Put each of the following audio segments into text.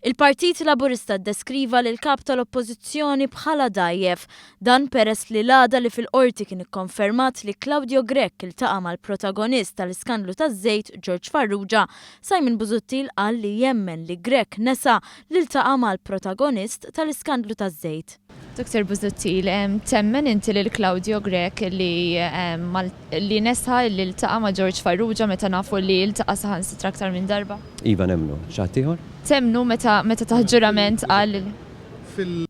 Il-Partit Laburista ddeskriva lil kap tal-Oppożizzjoni bħala dajjef, dan peress li l-għada li fil-qorti kien ikkonfermat li Claudio Grech iltaqa' mal-protagonist tal-iskandlu taż-żejt George Farrugia, Simon Busuttil qal li jemmen li Grech nesa li iltaqa' mal-protagonist tal-iskandlu taż-żejt. Dr. Busuttil, temmen inti lil Claudio Grech li nesa li iltaqa' ma' George Farrugia meta nafu li iltaqa' saħansitra aktar minn darba? Iva nemnu, x'ħadd ieħor? Temnu meta ta' ġurament qal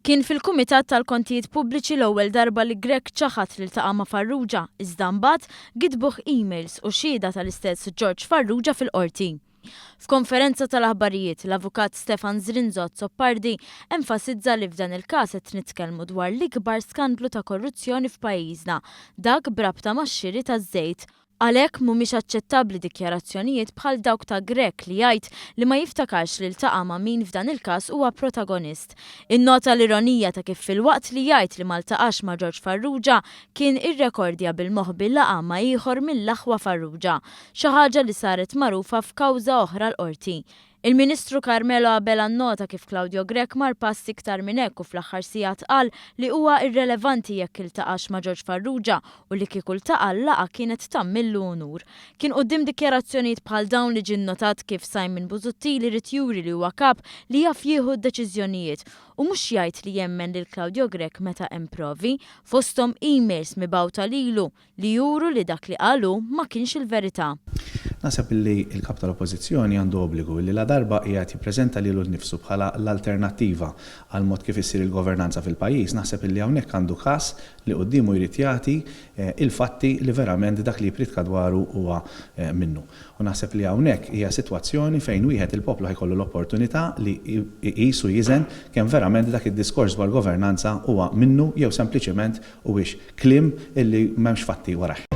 Kien fil-Kumitat tal-Kontijiet Pubbliċi l-ewwel darba li Grech ċaħat li iltaqa' ma' Farrugia, iżda mbagħad gidbuh emails u xhieda tal-istess George Farrugia fil-qorti. F'konferenza tal-aħbarijiet, l-avukat Stefan Zrinzot Soppardi enfasizza li f'dan il-każ qed nitkellmu dwar l-ikbar skandlu ta' korruzzjoni f'pajjiżna, dak brabta max-xiri taż-żejt. Għalhekk mhumiex aċċettabbli dikjarazzjonijiet bħal dawk ta' Grech li jgħid li ma jiftakarx li iltaqa' ma' min f'dan il-każ huwa protagonist. Innota l-ironija ta' kif fil-waqt li jgħid li ma ltaqax ma' George Farrugia kien irrekordja bil-moħħ laqa ma' ieħor mill-aħwa Farrugia, xi ħaġa li saret magħrufa f'kawża oħra l-qorti. Il-Ministru Carmelo Abel annota kif Claudio Grech mar pass iktar minn hekk u fl-aħħar sigħat qal li huwa irrelevanti jekk iltaqax ma' George Farrugia u li kieku iltaqa' l-laqa kienet tammillu unur. Kien quddiem dikjarazzjonijiet bħal dawn li ġie nnotat kif Simon Busuttil irid juri li huwa kap li jaf jieħu d-deċiżjonijiet u mhux jgħid li jemmen lil Claudio Grech meta hemm provi fosthom emails mibgħuta lilu li juru li dak li qalu ma kienx il-verità. Naħseb li l-kap tal-Oppożizzjoni għandu obbligu li la darba qiegħed jippreżenta lilu nnifsu bħala l-alternattiva għal mod kif issir il-governanza fil-pajjiż, naħseb li hawnhekk għandu każ li qudiemu jrid jagħti il-fatti li verament dak li jpritka dwaru huwa minnu. U naħseb li hawnhekk hija sitwazzjoni fejn wieħed il-poplu ħajkollu l-opportunità li jqisu jiżen kemm verament dak id-diskors dwar governanza huwa minnu jew sempliċement huwiex kliem illi m'hemmx fatti warah.